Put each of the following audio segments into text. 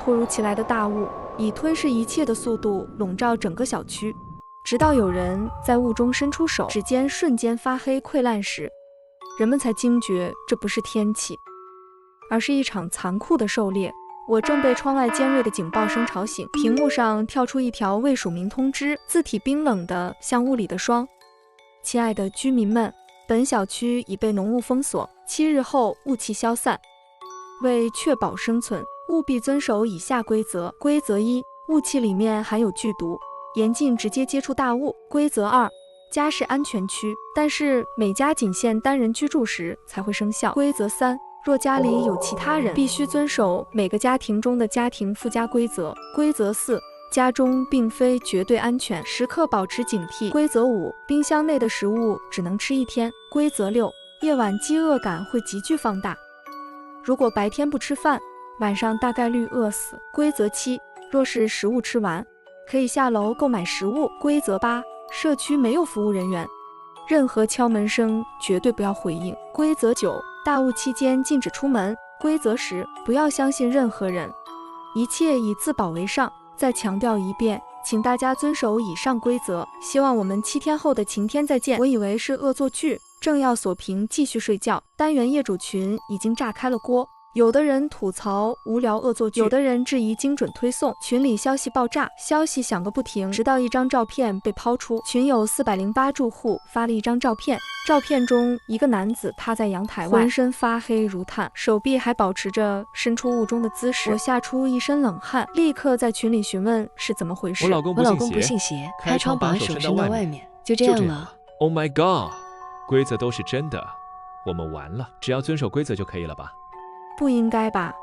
突如其来的大雾以吞噬一切的速度笼罩整个小区，直到有人在雾中伸出手，指尖瞬间发黑溃烂时，人们才惊觉这不是天气，而是一场残酷的狩猎。我正被窗外尖锐的警报声吵醒，屏幕上跳出一条未署名通知，字体冰冷的像雾里的霜。亲爱的居民们，本小区已被浓雾封锁，7日后雾气消散。为确保生存，务必遵守以下规则。规则1：雾气里面含有剧毒，严禁直接接触大雾。规则2：家是安全区，但是每家仅限单人居住时才会生效。规则3：若家里有其他人，必须遵守每个家庭中的家庭附加规则。规则4：家中并非绝对安全，时刻保持警惕。规则5：冰箱内的食物只能吃1天。规则6：夜晚饥饿感会急剧放大，如果白天不吃饭，晚上大概率饿死。规则7：若是食物吃完，可以下楼购买食物。规则8：社区没有服务人员，任何敲门声绝对不要回应。规则9：大雾期间禁止出门。规则10：不要相信任何人，一切以自保为上。再强调一遍，请大家遵守以上规则。希望我们7天后的晴天再见。我以为是恶作剧，正要锁屏继续睡觉，单元业主群已经炸开了锅。有的人吐槽无聊恶作剧，有的人质疑精准推送，群里消息爆炸，消息响个不停，直到一张照片被抛出。群有408住户发了一张照片，照片中一个男子趴在阳台外，浑身发黑如炭，手臂还保持着伸出雾中的姿势。我吓出一身冷汗，立刻在群里询问是怎么回事。我老公不信邪，开窗把手伸到外面，就这样了。Oh my god， 规则都是真的，我们完了。只要遵守规则就可以了吧？不应该吧？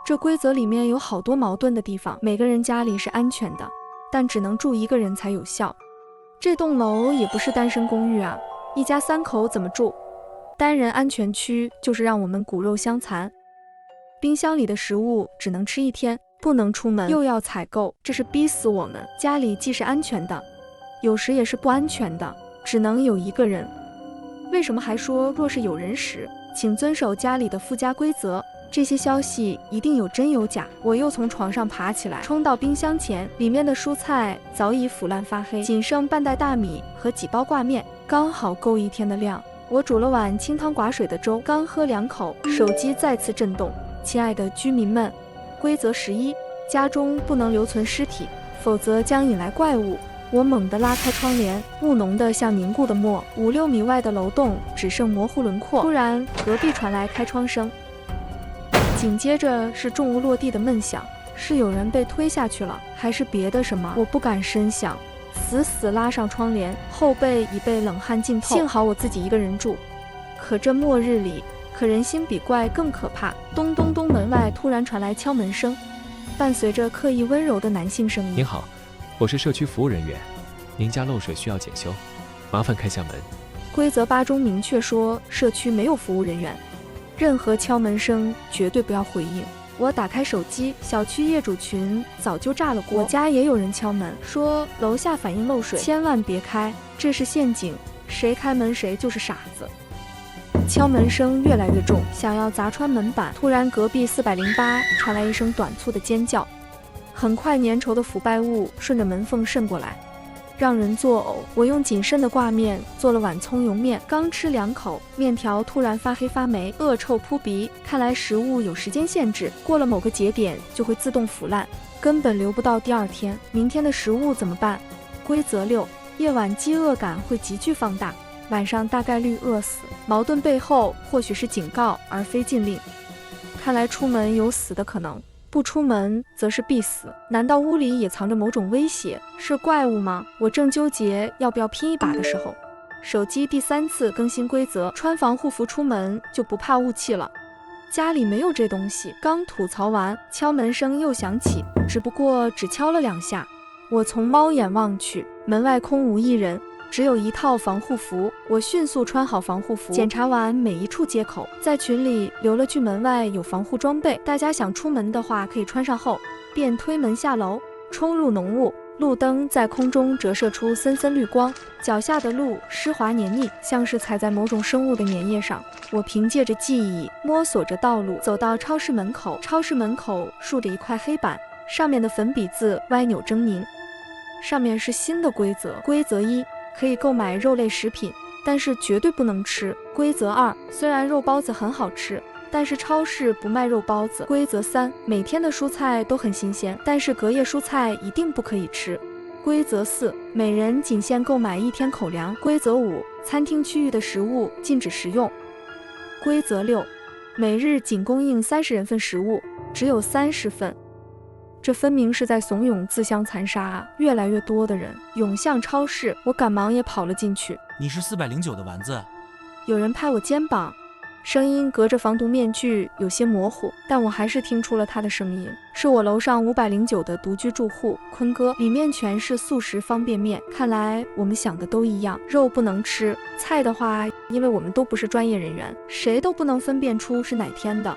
这规则里面有好多矛盾的地方。每个人家里是安全的，但只能住1个人才有效。这栋楼也不是单身公寓啊，一家3口怎么住？单人安全区就是让我们骨肉相残。冰箱里的食物只能吃1天，不能出门，又要采购，这是逼死我们。家里既是安全的，有时也是不安全的，只能有1个人。为什么还说若是有人时，请遵守家里的附加规则？这些消息一定有真有假。我又从床上爬起来，冲到冰箱前，里面的蔬菜早已腐烂发黑，仅剩半袋大米和几包挂面，刚好够1天的量。我煮了碗清汤寡水的粥，刚喝2口，手机再次震动。亲爱的居民们，规则11：家中不能留存尸体，否则将引来怪物。我猛地拉开窗帘，雾浓得像凝固的墨，5、6米外的楼栋只剩模糊轮廓。突然，隔壁传来开窗声，紧接着是重物落地的闷响，是有人被推下去了，还是别的什么？我不敢深想，死拉上窗帘，后背已被冷汗浸透。幸好我自己1个人住，可这末日里，人心比怪更可怕。咚咚咚，门外突然传来敲门声，伴随着刻意温柔的男性声音：您好，我是社区服务人员，您家漏水需要检修，麻烦开下门。规则8中明确说，社区没有服务人员，任何敲门声绝对不要回应。我打开手机，小区业主群早就炸了锅。我家也有人敲门，说楼下反映漏水，千万别开，这是陷阱，谁开门谁就是傻子。敲门声越来越重，想要砸穿门板。突然，隔壁408传来一声短促的尖叫。很快，粘稠的腐败物顺着门缝渗过来，让人作呕。我用仅剩的挂面做了碗葱油面，刚吃2口，面条突然发黑发霉，恶臭扑鼻。看来食物有时间限制，过了某个节点就会自动腐烂，根本留不到第2天。明天的食物怎么办？规则6：夜晚饥饿感会急剧放大，晚上大概率饿死。矛盾背后或许是警告而非禁令。看来出门有死的可能，不出门则是必死。难道屋里也藏着某种威胁？是怪物吗？我正纠结要不要拼一把的时候，手机第3次更新规则，穿防护服出门就不怕雾气了。家里没有这东西。刚吐槽完，敲门声又响起，只不过只敲了2下。我从猫眼望去，门外空无一人，只有一套防护服。我迅速穿好防护服，检查完每一处接口，在群里留了句门外有防护装备，大家想出门的话可以穿上后，便推门下楼，冲入浓雾。路灯在空中折射出森森绿光，脚下的路湿滑黏腻，像是踩在某种生物的粘液上。我凭借着记忆摸索着道路，走到超市门口。超市门口竖着一块黑板，上面的粉笔字歪扭狰狞。上面是新的规则：规则1，可以购买肉类食品，但是绝对不能吃。规则2，虽然肉包子很好吃，但是超市不卖肉包子。规则3，每天的蔬菜都很新鲜，但是隔夜蔬菜一定不可以吃。规则4，每人仅限购买1天口粮。规则5，餐厅区域的食物禁止食用。规则6，每日仅供应30人份食物，只有30份。这分明是在怂恿自相残杀啊！越来越多的人涌向超市，我赶忙也跑了进去。你是409的丸子？有人拍我肩膀，声音隔着防毒面具有些模糊，但我还是听出了他的声音。是我楼上509的独居住户坤哥，里面全是速食方便面。看来我们想的都一样，肉不能吃，菜的话，因为我们都不是专业人员，谁都不能分辨出是哪天的。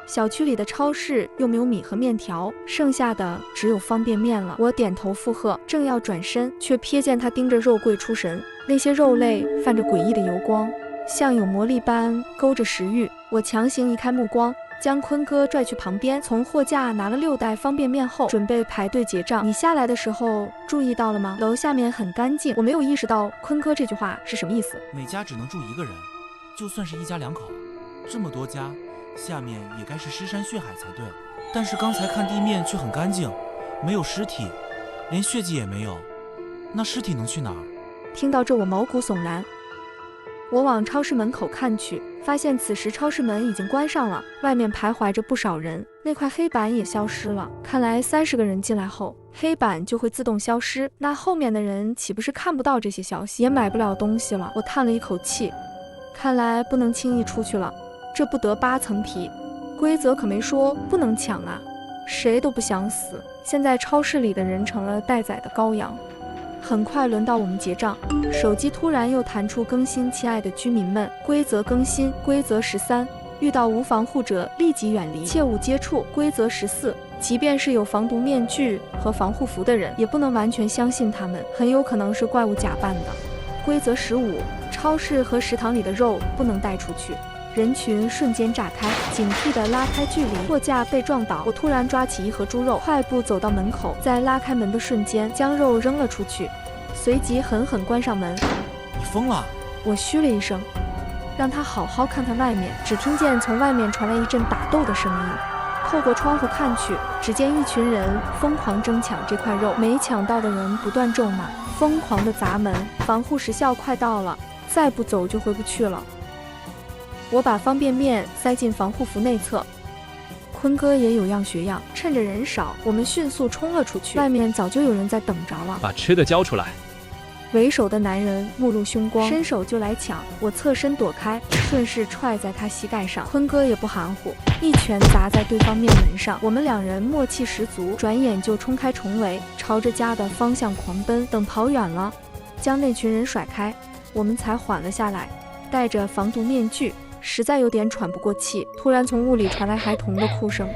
小区里的超市又没有米和面条，剩下的只有方便面了。我点头附和，正要转身，却瞥见他盯着肉柜出神，那些肉类泛着诡异的油光，像有魔力般勾着食欲。我强行移开目光，将坤哥拽去旁边，从货架拿了6袋方便面后，准备排队结账。你下来的时候注意到了吗？楼下面很干净。我没有意识到坤哥这句话是什么意思。每家只能住1个人，就算是1家2口，这么多家，下面也该是尸山血海才对。但是刚才看地面却很干净，没有尸体，连血迹也没有。那尸体能去哪儿？听到这，我毛骨悚然。我往超市门口看去，发现此时超市门已经关上了，外面徘徊着不少人，那块黑板也消失了。看来30个人进来后，黑板就会自动消失，那后面的人岂不是看不到这些消息，也买不了东西了？我叹了一口气，看来不能轻易出去了，这不得8层皮。规则可没说不能抢啊，谁都不想死。现在超市里的人成了待宰的羔羊。很快轮到我们结账，手机突然又弹出更新，亲爱的居民们，规则更新。规则13，遇到无防护者立即远离，切勿接触。规则14，即便是有防毒面具和防护服的人，也不能完全相信他们，很有可能是怪物假扮的。规则15，超市和食堂里的肉不能带出去。人群瞬间炸开，警惕地拉开距离，货架被撞倒。我突然抓起一盒猪肉，快步走到门口，在拉开门的瞬间将肉扔了出去，随即狠狠关上门。你疯了！我嘘了一声，让他好好看看外面。只听见从外面传来一阵打斗的声音，透过窗户看去，只见一群人疯狂争抢这块肉，没抢到的人不断咒骂，疯狂地砸门。防护时效快到了，再不走就回不去了。我把方便面塞进防护服内侧，坤哥也有样学样，趁着人少，我们迅速冲了出去。外面早就有人在等着了。把吃的交出来！为首的男人目露凶光，伸手就来抢，我侧身躲开，顺势踹在他膝盖上。坤哥也不含糊，一拳砸在对方面门上。我们2人默契十足，转眼就冲开重围，朝着家的方向狂奔。等跑远了，将那群人甩开，我们才缓了下来，戴着防毒面具，实在有点喘不过气。突然从屋里传来孩童的哭声，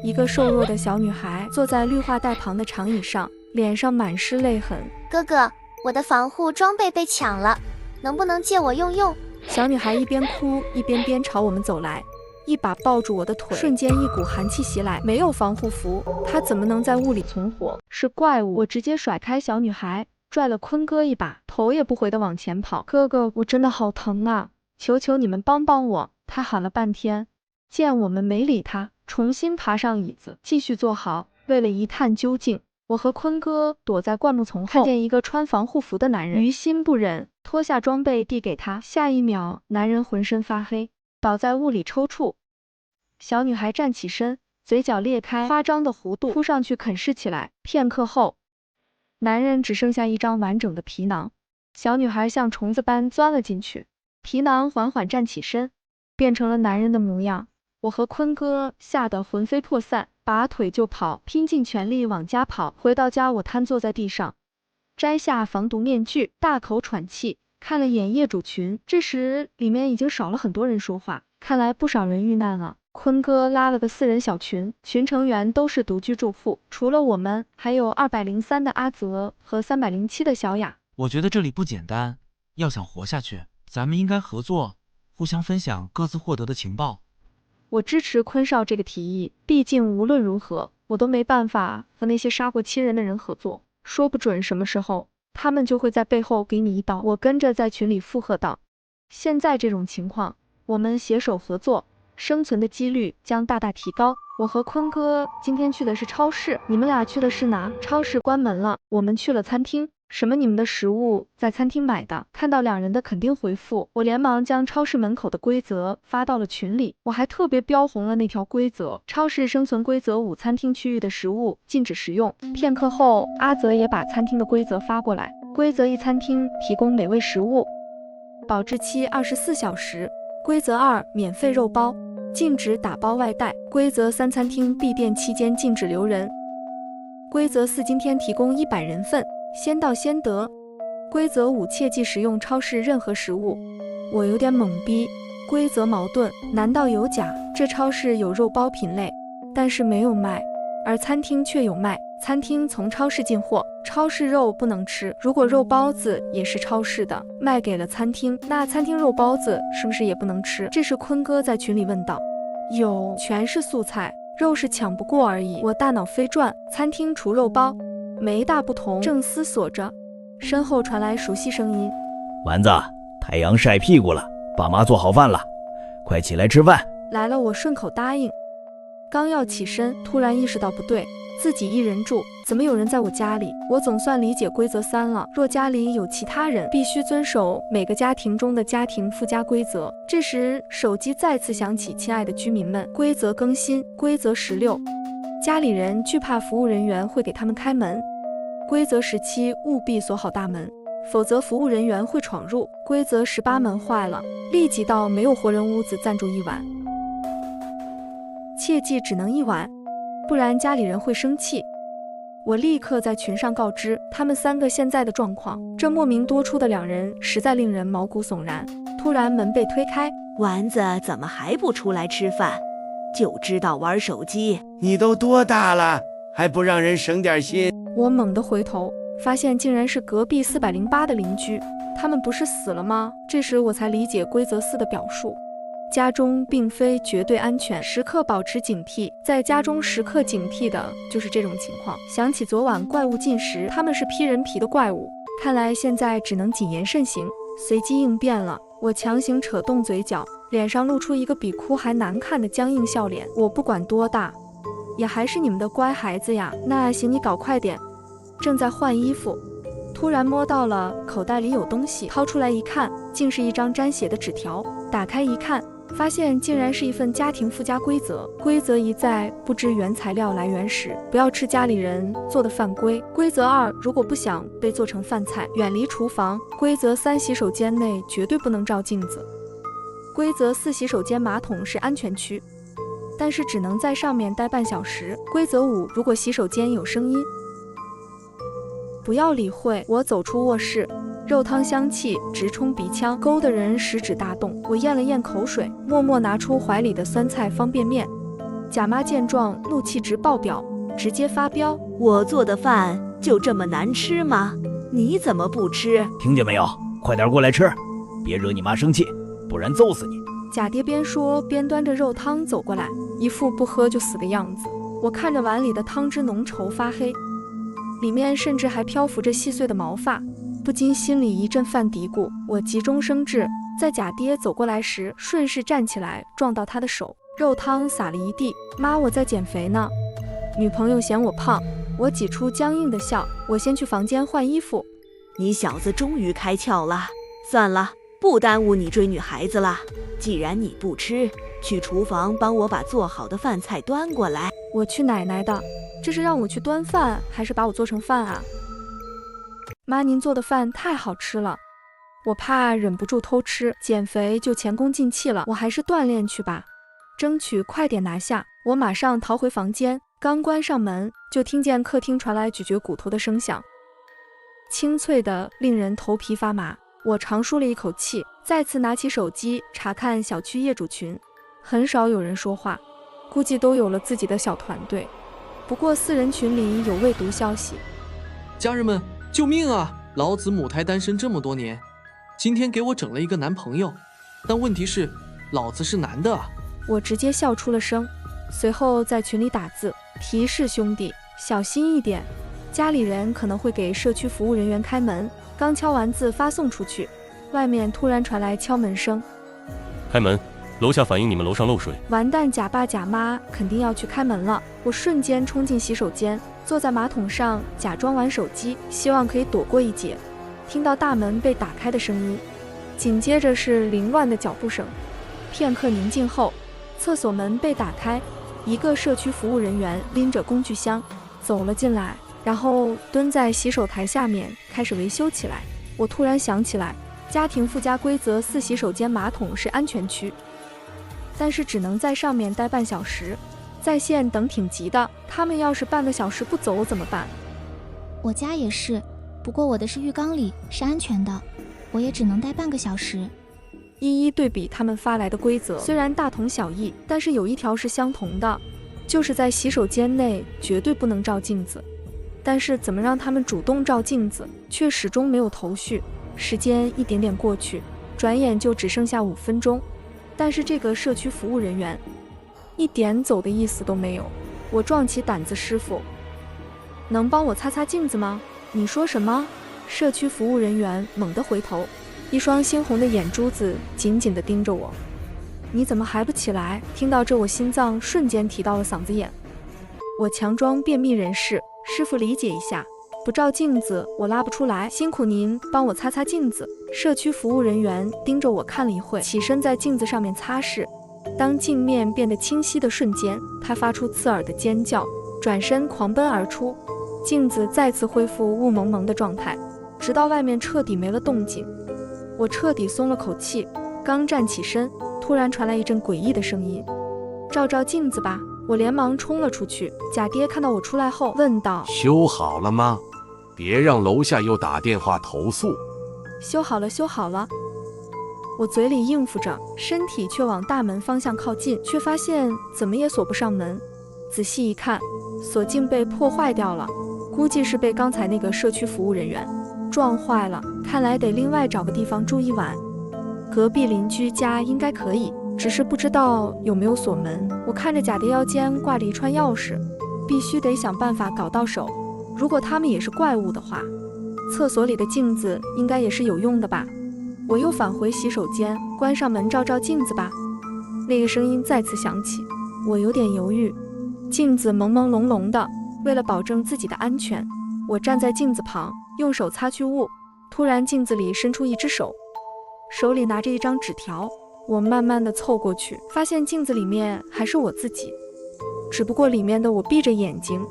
一个瘦弱的小女孩坐在绿化带旁的长椅上，脸上满是泪痕。哥哥，我的防护装备被抢了，能不能借我用用？小女孩一边哭一边朝我们走来，一把抱住我的腿，瞬间一股寒气袭来。没有防护服，她怎么能在屋里存活？是怪物！我直接甩开小女孩，拽了坤哥一把，头也不回地往前跑。哥哥，我真的好疼啊！求求你们帮帮我！他喊了半天，见我们没理他，重新爬上椅子，继续坐好。为了一探究竟，我和坤哥躲在灌木丛后，看见一个穿防护服的男人，于心不忍，脱下装备递给他。下一秒，男人浑身发黑，倒在屋里抽搐。小女孩站起身，嘴角裂开，夸张的弧度扑上去啃噬起来。片刻后，男人只剩下一张完整的皮囊，小女孩像虫子般钻了进去。皮囊缓缓站起身，变成了男人的模样。我和坤哥吓得魂飞魄散，拔腿就跑，拼尽全力往家跑。回到家，我瘫坐在地上，摘下防毒面具，大口喘气，看了眼业主群。这时里面已经少了很多人说话，看来不少人遇难了。坤哥拉了个4人小群，群成员都是独居住户，除了我们，还有203的阿泽和307的小雅。我觉得这里不简单，要想活下去，咱们应该合作，互相分享各自获得的情报。我支持坤少这个提议，毕竟无论如何，我都没办法和那些杀过亲人的人合作，说不准什么时候他们就会在背后给你一刀。我跟着在群里附和道，现在这种情况，我们携手合作，生存的几率将大大提高。我和坤哥今天去的是超市，你们俩去的是哪？超市关门了，我们去了餐厅。什么？你们的食物在餐厅买的？看到两人的肯定回复，我连忙将超市门口的规则发到了群里，我还特别标红了那条规则：超市生存规则5，餐厅区域的食物禁止食用。片刻后，阿泽也把餐厅的规则发过来。规则1：餐厅提供美味食物，保质期24小时。规则2：免费肉包，禁止打包外带。规则3：餐厅闭店期间禁止留人。规则4：今天提供100人份，先到先得。规则5：切忌食用超市任何食物。我有点懵逼，规则矛盾，难道有假？这超市有肉包品类，但是没有卖，而餐厅却有卖。餐厅从超市进货，超市肉不能吃。如果肉包子也是超市的，卖给了餐厅，那餐厅肉包子是不是也不能吃？这时坤哥在群里问道。有，全是素菜，肉是抢不过而已。我大脑飞转，餐厅除肉包，没大不同。正思索着，身后传来熟悉声音：丸子，太阳晒屁股了，爸妈做好饭了，快起来吃饭。来了，我顺口答应。刚要起身，突然意识到不对，自己一人住，怎么有人在我家里？我总算理解规则3了，若家里有其他人，必须遵守每个家庭中的家庭附加规则。这时手机再次响起，亲爱的居民们，规则更新，规则16，家里人惧怕服务人员会给他们开门。规则17，务必锁好大门，否则服务人员会闯入。规则18，门坏了，立即到没有活人屋子暂住1晚，切记只能1晚，不然家里人会生气。我立刻在群上告知他们3个现在的状况，这莫名多出的2人实在令人毛骨悚然。突然门被推开，丸子怎么还不出来吃饭？就知道玩手机。你都多大了，还不让人省点心？我猛地回头，发现竟然是隔壁408的邻居，他们不是死了吗？这时我才理解规则4的表述。家中并非绝对安全，时刻保持警惕。在家中时刻警惕的就是这种情况。想起昨晚怪物进食，他们是披人皮的怪物，看来现在只能谨言慎行，随机应变了。我强行扯动嘴角，脸上露出一个比哭还难看的僵硬笑脸。我不管多大，也还是你们的乖孩子呀。那行，你搞快点。正在换衣服，突然摸到了口袋里有东西，掏出来一看，竟是一张沾血的纸条。打开一看，发现竟然是一份家庭附加规则。规则1：在不知原材料来源时，不要吃家里人做的饭规。规则2：如果不想被做成饭菜，远离厨房。规则3：洗手间内绝对不能照镜子。规则4：洗手间马桶是安全区，但是只能在上面待半小时。规则5：如果洗手间有声音，不要理会。我走出卧室，肉汤香气直冲鼻腔，勾得人食指大动。我咽了咽口水，默默拿出怀里的酸菜方便面。贾妈见状，怒气值爆表，直接发飙：我做的饭就这么难吃吗？你怎么不吃？听见没有？快点过来吃，别惹你妈生气，不然揍死你。贾爹边说边端着肉汤走过来，一副不喝就死的样子。我看着碗里的汤汁浓稠发黑，里面甚至还漂浮着细碎的毛发，不禁心里一阵犯嘀咕。我急中生智，在贾爹走过来时顺势站起来，撞到他的手，肉汤洒了一地。妈，我在减肥呢。女朋友嫌我胖，我挤出僵硬的笑。我先去房间换衣服。你小子终于开窍了，算了，不耽误你追女孩子了。既然你不吃，去厨房帮我把做好的饭菜端过来。我去奶奶的，这是让我去端饭，还是把我做成饭啊？妈，您做的饭太好吃了，我怕忍不住偷吃，减肥就前功尽弃了，我还是锻炼去吧，争取快点拿下。我马上逃回房间，刚关上门，就听见客厅传来咀嚼骨头的声响，清脆的令人头皮发麻。我长舒了一口气，再次拿起手机查看小区业主群，很少有人说话，估计都有了自己的小团队。不过4人群里有未读消息：家人们，救命啊！老子母胎单身这么多年，今天给我整了一个男朋友，但问题是，老子是男的啊！我直接笑出了声，随后在群里打字提示兄弟小心一点，家里人可能会给社区服务人员开门。刚敲完字发送出去，外面突然传来敲门声。开门，楼下反映你们楼上漏水。完蛋，假爸假妈肯定要去开门了。我瞬间冲进洗手间，坐在马桶上假装玩手机，希望可以躲过一劫。听到大门被打开的声音，紧接着是凌乱的脚步声。片刻宁静后，厕所门被打开，一个社区服务人员拎着工具箱走了进来，然后蹲在洗手台下面开始维修起来。我突然想起来，家庭附加规则4，洗手间马桶是安全区，但是只能在上面待半小时，在线等挺急的，他们要是半个小时不走怎么办？我家也是，不过我的是浴缸里，是安全的，我也只能待半个小时。一一对比他们发来的规则，虽然大同小异，但是有一条是相同的，就是在洗手间内绝对不能照镜子。但是怎么让他们主动照镜子，却始终没有头绪。时间一点点过去，转眼就只剩下5分钟，但是这个社区服务人员一点走的意思都没有。我壮起胆子，师傅，能帮我擦擦镜子吗？你说什么？社区服务人员猛地回头，一双猩红的眼珠子紧紧地盯着我。你怎么还不起来？听到这，我心脏瞬间提到了嗓子眼。我强装便秘人士，师傅理解一下，不照镜子我拉不出来，辛苦您帮我擦擦镜子。社区服务人员盯着我看了一会，起身在镜子上面擦拭。当镜面变得清晰的瞬间，他发出刺耳的尖叫，转身狂奔而出。镜子再次恢复雾蒙蒙的状态，直到外面彻底没了动静。我彻底松了口气，刚站起身，突然传来一阵诡异的声音：照照镜子吧。我连忙冲了出去，贾爹看到我出来后问道：修好了吗？别让楼下又打电话投诉。修好了，修好了。我嘴里应付着，身体却往大门方向靠近，却发现怎么也锁不上门。仔细一看，锁镜被破坏掉了，估计是被刚才那个社区服务人员撞坏了，看来得另外找个地方住一晚。隔壁邻居家应该可以，只是不知道有没有锁门。我看着贾爹腰间挂着一串钥匙，必须得想办法搞到手。如果他们也是怪物的话，厕所里的镜子应该也是有用的吧。我又返回洗手间，关上门照照镜子吧。那个声音再次响起，我有点犹豫。镜子朦朦胧胧的，为了保证自己的安全，我站在镜子旁，用手擦去雾。突然镜子里伸出一只手，手里拿着一张纸条。我慢慢的凑过去，发现镜子里面还是我自己，只不过里面的我闭着眼睛。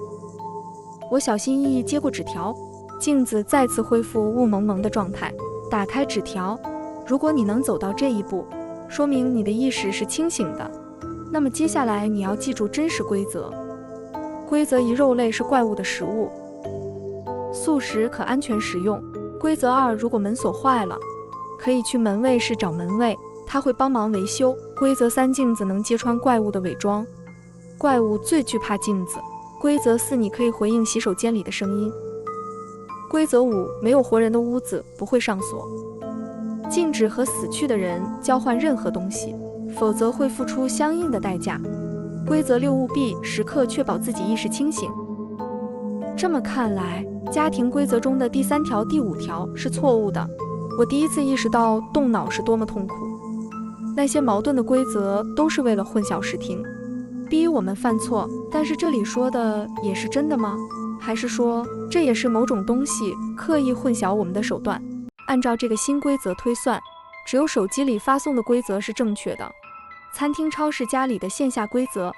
我小心翼翼接过纸条，镜子再次恢复雾蒙蒙的状态。打开纸条，如果你能走到这一步，说明你的意识是清醒的。那么接下来你要记住真实规则。规则1，肉类是怪物的食物，素食可安全食用。规则2，如果门锁坏了，可以去门卫室找门卫，他会帮忙维修。规则3，镜子能揭穿怪物的伪装，怪物最惧怕镜子。规则4，你可以回应洗手间里的声音。规则5，没有活人的屋子不会上锁，禁止和死去的人交换任何东西，否则会付出相应的代价。规则6，务必时刻确保自己意识清醒。这么看来，家庭规则中的第3条、第5条是错误的。我第一次意识到动脑是多么痛苦。那些矛盾的规则都是为了混淆视听，逼我们犯错。但是这里说的也是真的吗？还是说这也是某种东西刻意混淆我们的手段？按照这个新规则推算，只有手机里发送的规则是正确的。餐厅、超市、家里的线下规则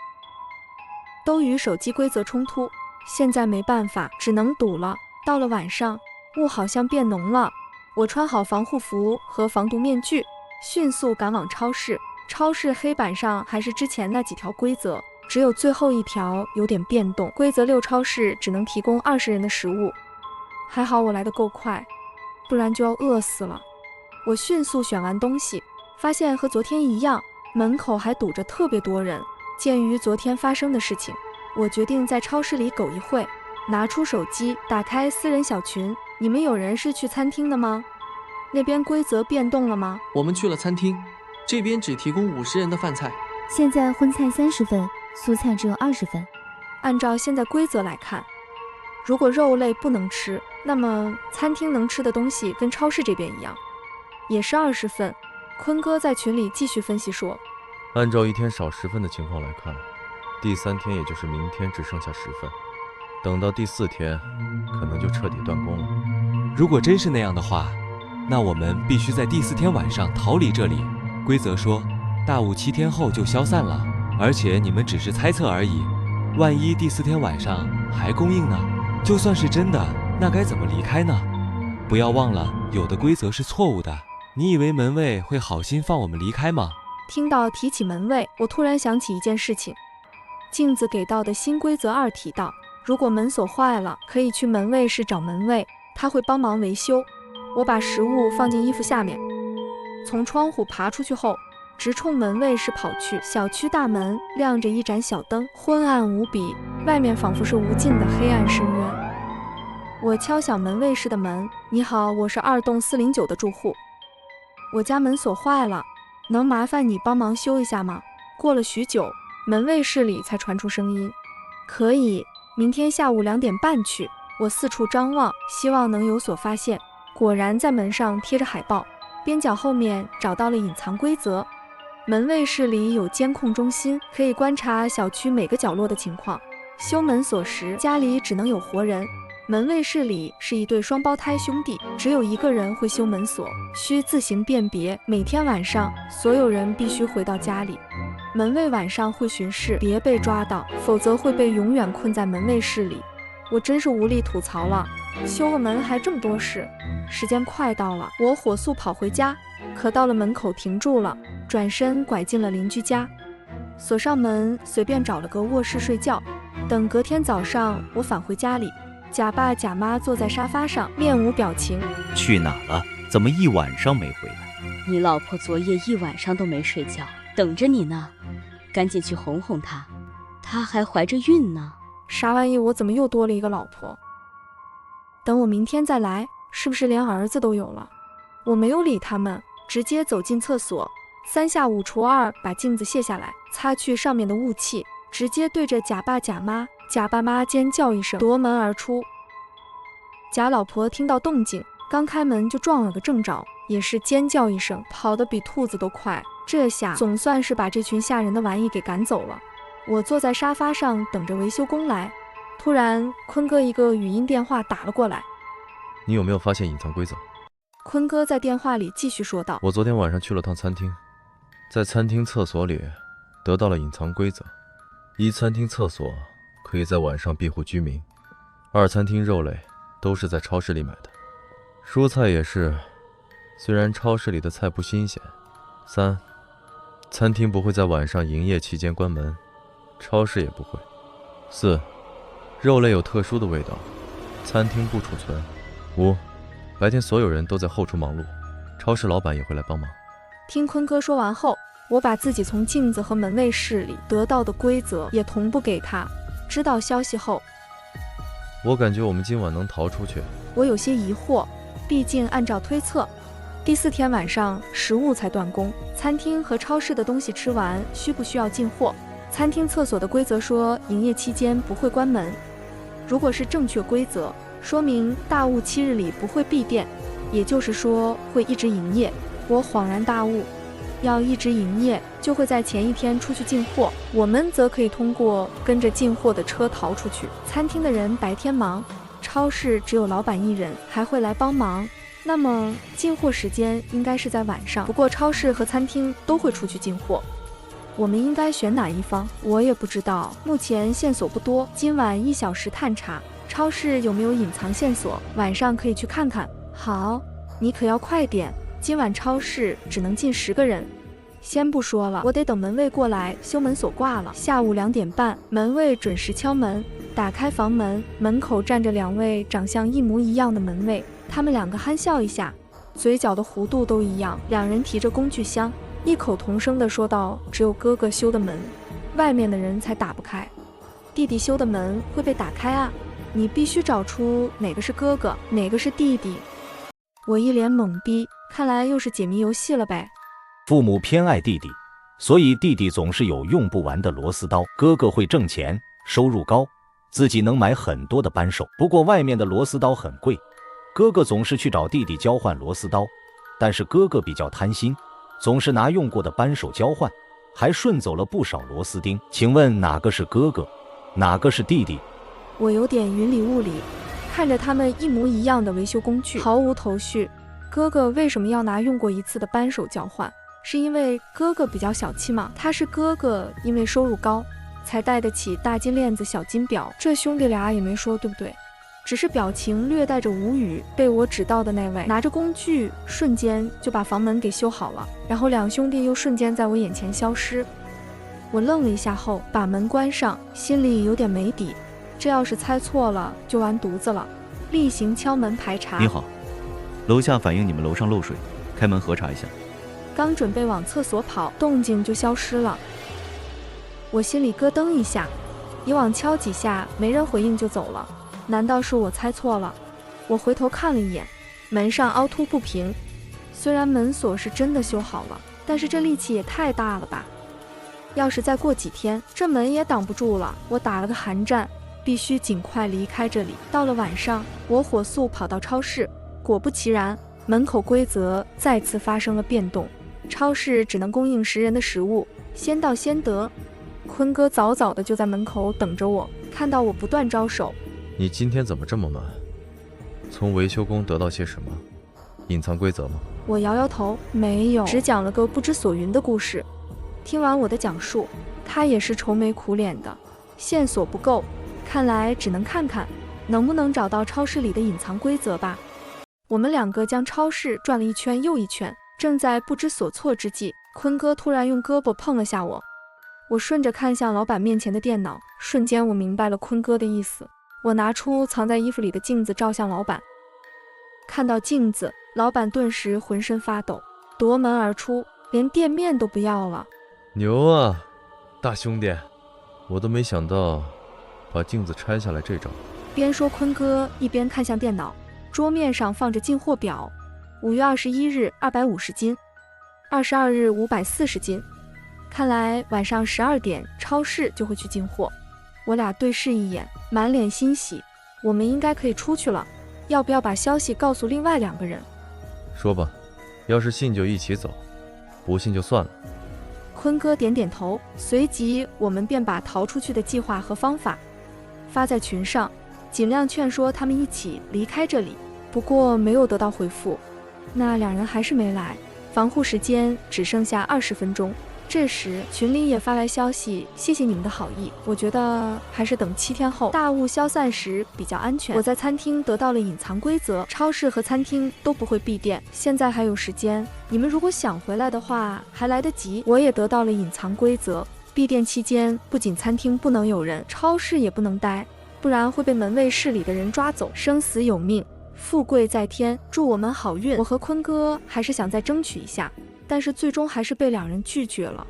都与手机规则冲突，现在没办法，只能赌了。到了晚上，雾好像变浓了，我穿好防护服和防毒面具，迅速赶往超市。超市黑板上还是之前那几条规则，只有最后一条有点变动。规则6，超市只能提供20人的食物。还好我来得够快，不然就要饿死了。我迅速选完东西，发现和昨天一样，门口还堵着特别多人。鉴于昨天发生的事情，我决定在超市里苟一会，拿出手机打开私人小群。你们有人是去餐厅的吗？那边规则变动了吗？我们去了餐厅，这边只提供50人的饭菜。现在荤菜30份，蔬菜只有20份。按照现在规则来看，如果肉类不能吃，那么餐厅能吃的东西跟超市这边一样，也是20份。坤哥在群里继续分析说，按照一天少10份的情况来看，第3天也就是明天只剩下10份，等到第4天可能就彻底断供了。如果真是那样的话，那我们必须在第4天晚上逃离这里。规则说大雾7天后就消散了，而且你们只是猜测而已。万一第4天晚上还供应呢？就算是真的，那该怎么离开呢？不要忘了，有的规则是错误的。你以为门卫会好心放我们离开吗？听到提起门卫，我突然想起一件事情。镜子给到的新规则2提到，如果门锁坏了，可以去门卫室找门卫，他会帮忙维修。我把食物放进衣服下面，从窗户爬出去后，直冲门卫室跑去。小区大门亮着一盏小灯，昏暗无比，外面仿佛是无尽的黑暗深渊。我敲响门卫室的门，你好，我是2栋409的住户，我家门锁坏了，能麻烦你帮忙修一下吗？过了许久，门卫室里才传出声音，可以，明天下午2点半去。我四处张望，希望能有所发现，果然在门上贴着海报，边角后面找到了隐藏规则。门卫室里有监控中心，可以观察小区每个角落的情况。修门锁时，家里只能有活人。门卫室里是一对双胞胎兄弟，只有一个人会修门锁，需自行辨别。每天晚上，所有人必须回到家里。门卫晚上会巡视，别被抓到，否则会被永远困在门卫室里。我真是无力吐槽了，修个门还这么多事。时间快到了，我火速跑回家，可到了门口停住了，转身拐进了邻居家，锁上门，随便找了个卧室睡觉。等隔天早上，我返回家里，假爸假妈坐在沙发上，面无表情。去哪了？怎么一晚上没回来？你老婆昨夜一晚上都没睡觉，等着你呢，赶紧去哄哄她，她还怀着孕呢。啥玩意？我怎么又多了一个老婆？等我明天再来，是不是连儿子都有了？我没有理他们，直接走进厕所，3下5除2把镜子卸下来，擦去上面的雾气，直接对着假爸假妈。假爸妈尖叫一声，夺门而出。假老婆听到动静，刚开门就撞了个正着，也是尖叫一声，跑得比兔子都快。这下总算是把这群吓人的玩意给赶走了。我坐在沙发上等着维修工来，突然坤哥一个语音电话打了过来。你有没有发现隐藏规则？坤哥在电话里继续说道，我昨天晚上去了趟餐厅，在餐厅厕所里得到了隐藏规则：一、餐厅厕所可以在晚上庇护居民；二、餐厅肉类都是在超市里买的，蔬菜也是，虽然超市里的菜不新鲜；三、餐厅不会在晚上营业期间关门，超市也不会；四、肉类有特殊的味道，餐厅不储存；五、白天所有人都在后厨忙碌，超市老板也会来帮忙。听坤哥说完后，我把自己从镜子和门卫室里得到的规则也同步给他。知道消息后，我感觉我们今晚能逃出去。我有些疑惑，毕竟按照推测，第4天晚上食物才断供，餐厅和超市的东西吃完需不需要进货？餐厅厕所的规则说营业期间不会关门，如果是正确规则，说明大雾7日里不会闭店，也就是说会一直营业。我恍然大悟，要一直营业，就会在前一天出去进货，我们则可以通过跟着进货的车逃出去。餐厅的人白天忙，超市只有老板一人，还会来帮忙。那么进货时间应该是在晚上，不过超市和餐厅都会出去进货。我们应该选哪一方？我也不知道，目前线索不多。今晚1小时探查，超市有没有隐藏线索？晚上可以去看看。好，你可要快点，今晚超市只能进10个人。先不说了，我得等门卫过来修门锁挂了。下午2点半，门卫准时敲门，打开房门，门口站着2位长相一模一样的门卫，他们2个憨笑一下，嘴角的弧度都一样。2人提着工具箱，异口同声地说道：“只有哥哥修的门，外面的人才打不开。弟弟修的门会被打开啊！你必须找出哪个是哥哥，哪个是弟弟。”我一脸懵逼，看来又是解谜游戏了呗。父母偏爱弟弟，所以弟弟总是有用不完的螺丝刀。哥哥会挣钱，收入高，自己能买很多的扳手，不过外面的螺丝刀很贵，哥哥总是去找弟弟交换螺丝刀，但是哥哥比较贪心，总是拿用过的扳手交换，还顺走了不少螺丝钉。请问哪个是哥哥，哪个是弟弟？我有点云里雾里，看着他们一模一样的维修工具，毫无头绪。哥哥为什么要拿用过一次的扳手交换？是因为哥哥比较小气吗？他是哥哥，因为收入高，才戴得起大金链子、小金表。这兄弟俩也没说对不对，只是表情略带着无语。被我指到的那位拿着工具，瞬间就把房门给修好了，然后两兄弟又瞬间在我眼前消失。我愣了一下后，把门关上，心里有点没底。这要是猜错了，就完犊子了。例行敲门排查。你好，楼下反映你们楼上漏水，开门核查一下。刚准备往厕所跑，动静就消失了。我心里咯噔一下，以往敲几下没人回应就走了，难道是我猜错了？我回头看了一眼，门上凹凸不平。虽然门锁是真的修好了，但是这力气也太大了吧！要是再过几天，这门也挡不住了。我打了个寒战，必须尽快离开这里。到了晚上，我火速跑到超市，果不其然，门口规则再次发生了变动。超市只能供应10人的食物，先到先得。坤哥早早的就在门口等着我，看到我不断招手。你今天怎么这么慢？从维修工得到些什么？隐藏规则吗？我摇摇头，没有，只讲了个不知所云的故事。听完我的讲述，他也是愁眉苦脸的，线索不够，看来只能看看能不能找到超市里的隐藏规则吧。我们两个将超市转了一圈又一圈，正在不知所措之际，坤哥突然用胳膊碰了下我。我顺着看向老板面前的电脑，瞬间我明白了坤哥的意思。我拿出藏在衣服里的镜子照向老板，看到镜子，老板顿时浑身发抖，夺门而出，连店面都不要了。牛啊，大兄弟，我都没想到把镜子拆下来这招。边说坤哥一边看向电脑，桌面上放着进货表，5月21日250斤，22日540斤。看来晚上12点超市就会去进货。我俩对视一眼，满脸欣喜，我们应该可以出去了。要不要把消息告诉另外2个人？说吧，要是信就一起走，不信就算了。坤哥点点头，随即我们便把逃出去的计划和方法发在群上，尽量劝说他们一起离开这里。不过没有得到回复，那2人还是没来。防护时间只剩下20分钟。这时群里也发来消息，谢谢你们的好意，我觉得还是等7天后大雾消散时比较安全。我在餐厅得到了隐藏规则，超市和餐厅都不会闭店，现在还有时间，你们如果想回来的话还来得及。我也得到了隐藏规则，闭店期间不仅餐厅不能有人，超市也不能待，不然会被门卫室里的人抓走，生死有命，富贵在天，祝我们好运。我和坤哥还是想再争取一下，但是最终还是被2人拒绝了。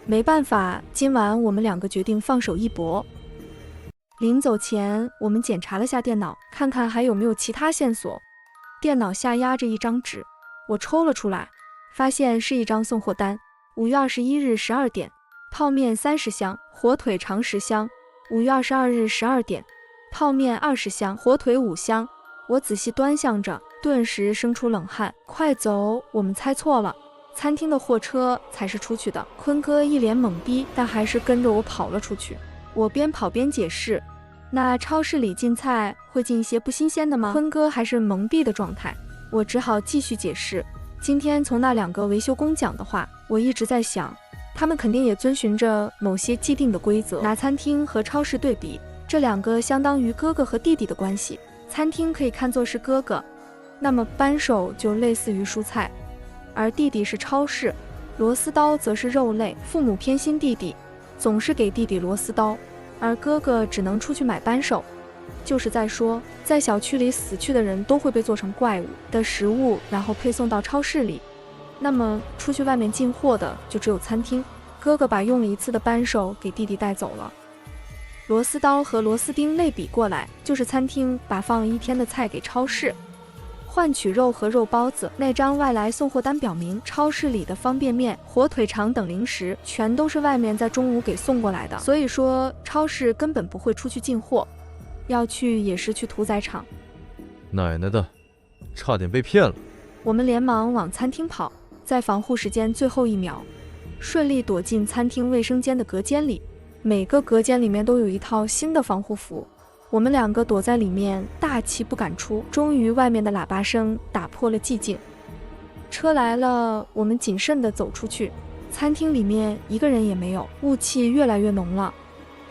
没办法，今晚我们2个决定放手一搏。临走前，我们检查了下电脑，看看还有没有其他线索。电脑下压着一张纸，我抽了出来，发现是一张送货单。5月21日12点，泡面30箱，火腿肠10箱。5月22日12点，泡面20箱，火腿5箱。我仔细端详着，顿时生出冷汗。快走，我们猜错了。餐厅的货车才是出去的。坤哥一脸懵逼，但还是跟着我跑了出去。我边跑边解释，那超市里进菜会进一些不新鲜的吗？坤哥还是懵逼的状态，我只好继续解释。今天从那2个维修工讲的话，我一直在想，他们肯定也遵循着某些既定的规则。拿餐厅和超市对比，这2个相当于哥哥和弟弟的关系。餐厅可以看作是哥哥，那么扳手就类似于蔬菜，而弟弟是超市，螺丝刀则是肉类。父母偏心弟弟，总是给弟弟螺丝刀，而哥哥只能出去买扳手。就是在说，在小区里死去的人都会被做成怪物的食物，然后配送到超市里。那么出去外面进货的就只有餐厅。哥哥把用了1次的扳手给弟弟带走了。螺丝刀和螺丝钉类比过来，就是餐厅把放了1天的菜给超市。换取肉和肉包子。那张外来送货单表明，超市里的方便面、火腿肠等零食全都是外面在中午给送过来的，所以说超市根本不会出去进货，要去也是去屠宰场。奶奶的，差点被骗了！我们连忙往餐厅跑，在防护时间最后1秒，顺利躲进餐厅卫生间的隔间里。每个隔间里面都有一套新的防护服，我们2个躲在里面，大气不敢出。终于，外面的喇叭声打破了寂静。车来了，我们谨慎地走出去。餐厅里面一个人也没有，雾气越来越浓了，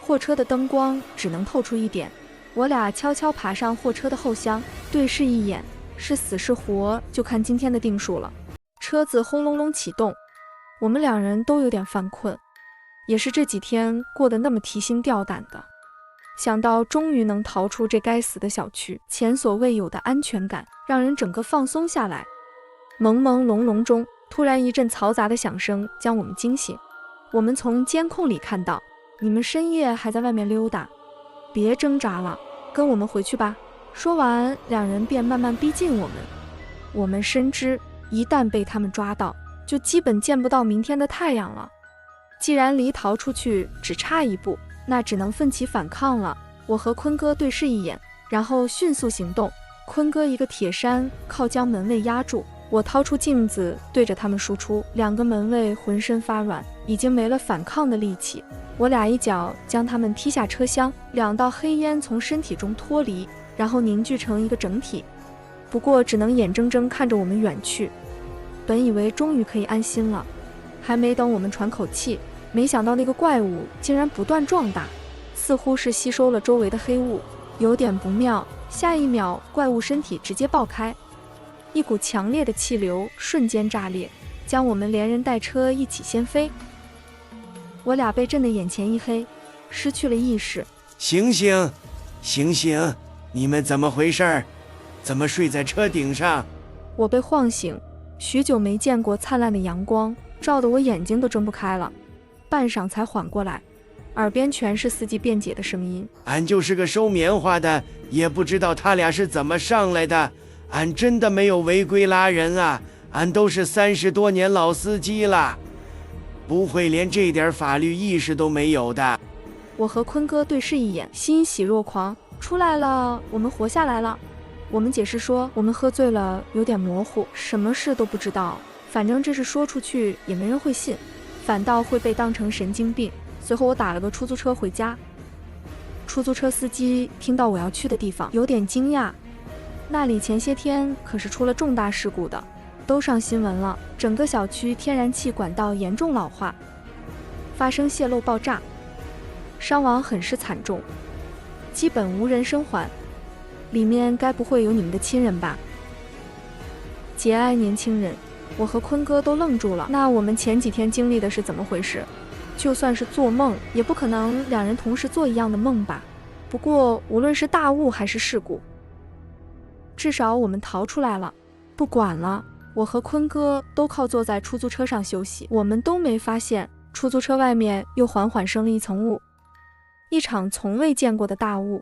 货车的灯光只能透出一点。我俩悄悄爬上货车的后厢，对视一眼，是死是活就看今天的定数了。车子轰隆隆启动，我们2人都有点犯困，也是这几天过得那么提心吊胆的。想到终于能逃出这该死的小区，前所未有的安全感让人整个放松下来。朦朦胧胧中，突然一阵嘈杂的响声将我们惊醒。我们从监控里看到，你们深夜还在外面溜达，别挣扎了，跟我们回去吧。说完，2人便慢慢逼近我们。我们深知，一旦被他们抓到，就基本见不到明天的太阳了。既然离逃出去只差1步，那只能奋起反抗了。我和坤哥对视一眼，然后迅速行动。坤哥一个铁山靠将门卫压住，我掏出镜子对着他们输出。2个门卫浑身发软，已经没了反抗的力气。我俩一脚将他们踢下车厢，2道黑烟从身体中脱离，然后凝聚成一个整体。不过只能眼睁睁看着我们远去。本以为终于可以安心了，还没等我们喘口气，没想到那个怪物竟然不断壮大，似乎是吸收了周围的黑雾，有点不妙。下一秒，怪物身体直接爆开，一股强烈的气流瞬间炸裂，将我们连人带车一起掀飞。我俩被震得眼前一黑，失去了意识。醒醒，醒醒！你们怎么回事？怎么睡在车顶上？我被晃醒，许久没见过灿烂的阳光，照得我眼睛都睁不开了，半晌才缓过来，耳边全是司机辩解的声音。俺就是个收棉花的，也不知道他俩是怎么上来的。俺真的没有违规拉人啊，俺都是30多年老司机了，不会连这点法律意识都没有的。我和坤哥对视一眼，欣喜若狂。出来了，我们活下来了。我们解释说，我们喝醉了，有点模糊，什么事都不知道。反正这事说出去也没人会信，反倒会被当成神经病。随后我打了个出租车回家。出租车司机听到我要去的地方，有点惊讶。那里前些天可是出了重大事故的，都上新闻了。整个小区天然气管道严重老化，发生泄漏爆炸，伤亡很是惨重，基本无人生还。里面该不会有你们的亲人吧？节哀年轻人，我和坤哥都愣住了。那我们前几天经历的是怎么回事？就算是做梦，也不可能2人同时做一样的梦吧？不过无论是大雾还是事故，至少我们逃出来了。不管了，我和坤哥都靠坐在出租车上休息，我们都没发现出租车外面又缓缓升了一层雾，一场从未见过的大雾。